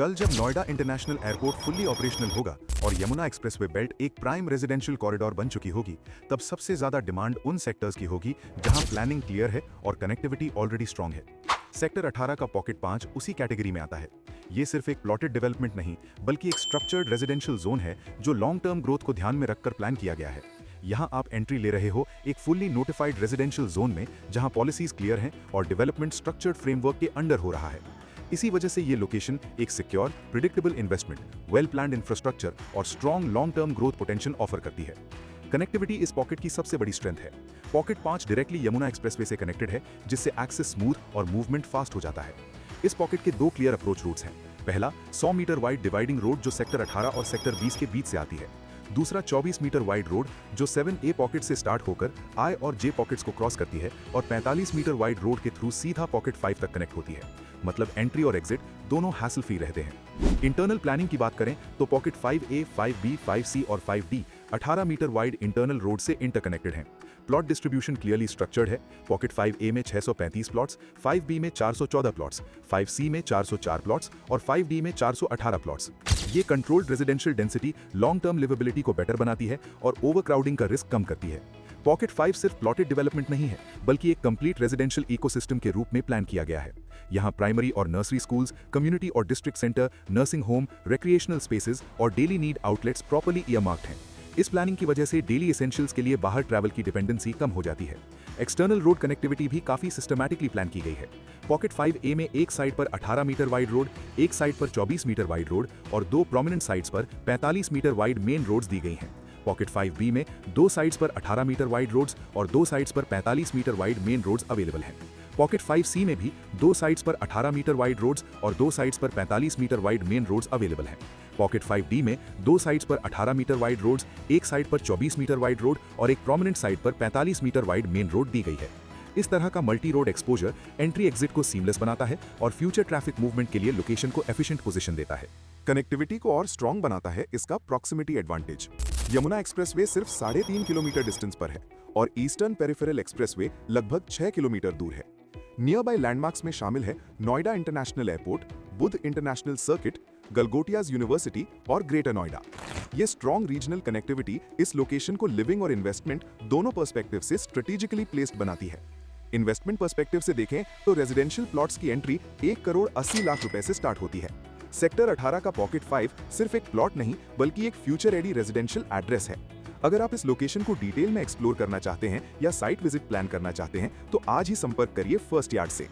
कल जब Noida international airport fully operational होगा और यमुना एक्सप्रेसवे बेल्ट एक प्राइम रेजिडेंशियल कॉरिडोर बन चुकी होगी, तब सबसे ज्यादा डिमांड उन सेक्टर्स की होगी जहां प्लानिंग क्लियर है और कनेक्टिविटी ऑलरेडी स्ट्रांग है। सेक्टर 18 का पॉकेट 5 उसी कैटेगरी में आता है। ये सिर्फ एक प्लॉटेड डेवलपमेंट नहीं, बल्कि एक स्ट्रक्चर्ड रेजिडेंशियल जोन है जो लॉन्ग टर्म ग्रोथ को ध्यान में रखकर प्लान किया गया है। यहाँ आप एंट्री ले रहे हो एक फुल्ली नोटिफाइड रेजिडेंशियल जोन में, जहां पॉलिसीज क्लियर हैं और डेवलपमेंट स्ट्रक्चर्ड फ्रेमवर्क के अंडर हो रहा है। इसी वजह से ये लोकेशन एक secure, predictable investment, well planned infrastructure और strong long term growth potential offer करती है। कनेक्टिविटी इस पॉकेट की सबसे बड़ी स्ट्रेंथ है। पॉकेट 5 डायरेक्टली यमुना एक्सप्रेसवे से कनेक्टेड है, जिससे एक्सेस स्मूथ और मूवमेंट फास्ट हो जाता है। इस पॉकेट के 2 क्लियर अप्रोच रूट्स हैं। पहला 100 मीटर वाइड डिवाइडिंग रोड जो सेक्टर 18 और सेक्टर 20 के बीच से आती है। दूसरा 24 मीटर वाइड रोड जो 7A पॉकेट से स्टार्ट होकर I और J पॉकेट्स को क्रॉस करती है और 45 मीटर वाइड रोड के थ्रू सीधा पॉकेट 5 तक कनेक्ट होती है। मतलब एंट्री और एग्जिट दोनों हैसल फ्री रहते हैं। इंटरनल प्लानिंग की बात करें तो पॉकेट 5A, 5B, 5C और 5D 18 metre wide internal road से इंटरकनेक्टेड हैं। प्लॉट डिस्ट्रीब्यूशन क्लियरली स्ट्रक्चर्ड है। पॉकेट 5A में 635 प्लॉट्स, 5B में 414 प्लॉट्स, 5C में 404 प्लॉट्स और 5D में 418 प्लॉट्स। ये controlled residential density long term liveability को बेटर बनाती है और ओवरक्राउडिंग का रिस्क कम करती है। पॉकेट 5 सिर्फ प्लॉटेड डेवलपमेंट नहीं है, बल्कि एक कंप्लीट रेजिडेंशियल इकोसिस्टम के रूप में प्लान किया गया है। यहाँ प्राइमरी और नर्सरी स्कूल्स, कम्युनिटी और district centre, nursing home, recreational spaces और डेली नीड आउटलेट्स प्रॉपर्ली ईयरमार्क्ड हैं। इस प्लानिंग की वजह से डेली एसेंशियल्स के लिए बाहर ट्रैवल की डिपेंडेंसी कम हो जाती है। एक्सटर्नल रोड कनेक्टिविटी भी काफी सिस्टमैटिकली प्लान की गई है। पॉकेट 5A में एक साइड पर 18 मीटर वाइड रोड, एक साइड पर 24 मीटर वाइड रोड और 2 प्रोमिनेंट साइड्स पर 45 मीटर वाइड मेन रोड्स दी गई हैं। पॉकेट 5B में 2 साइड्स पर 18 मीटर वाइड रोड्स और 2 साइड्स पर 45 metre wide main roads available हैं। पॉकेट 5C में भी 2 साइड्स पर 18 मीटर वाइड रोड्स और 2 साइड्स पर 45 metre wide main roads available हैं। पॉकेट 5D में 2 साइड्स पर 18 मीटर वाइड रोड्स, एक साइड पर 24 मीटर वाइड रोड और एक प्रोमिनेंट साइड पर 45 मीटर वाइड मेन रोड दी गई है। इस तरह का multi road exposure entry exit को सीमलेस बनाता है और फ्यूचर ट्रैफिक मूवमेंट के लिए लोकेशन को एफिशिएंट पोजीशन देता है। कनेक्टिविटी को और स्ट्रॉन्ग बनाता है इसका प्रॉक्सिमिटी एडवांटेज। यमुना एक्सप्रेसवे सिर्फ 3.5 किलोमीटर डिस्टेंस पर है और ईस्टर्न पेरिफेरल एक्सप्रेसवे लगभग 6 किलोमीटर दूर है। नियर बाय लैंडमार्क्स में शामिल है नोएडा इंटरनेशनल एयरपोर्ट, बुध इंटरनेशनल सर्किट, गलगोटियाज यूनिवर्सिटी और ग्रेटर नोएडा। ये स्ट्रॉन्ग रीजनल कनेक्टिविटी इस लोकेशन को लिविंग और इन्वेस्टमेंट दोनों पर्सपेक्टिव से स्ट्रेटेजिकली प्लेस्ड बनाती है। इन्वेस्टमेंट पर्सपेक्टिव से देखें तो रेजिडेंशियल प्लॉट्स की एंट्री 1 करोड़ 80 लाख रुपए से स्टार्ट होती है। सेक्टर 18 का पॉकेट 5 सिर्फ एक प्लॉट नहीं, बल्कि एक फ्यूचर रेडी रेजिडेंशियल एड्रेस है। अगर आप इस लोकेशन को डिटेल में एक्सप्लोर करना चाहते हैं या साइट विजिट प्लान करना चाहते हैं, तो आज ही संपर्क करिए फर्स्ट यार्ड से।